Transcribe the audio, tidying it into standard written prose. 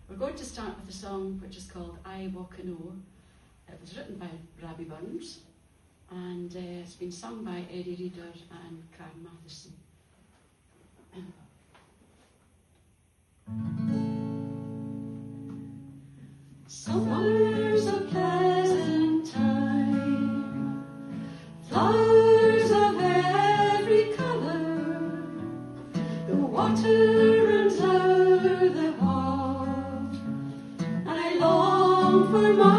We're going to start with a song which is called Waukin Oh. It was written by Robbie Burns, and it's been sung by Eddie Reader and Carl Matheson. Summer's a pleasant time, flowers of every colour, the water runs out the hall, and I long for my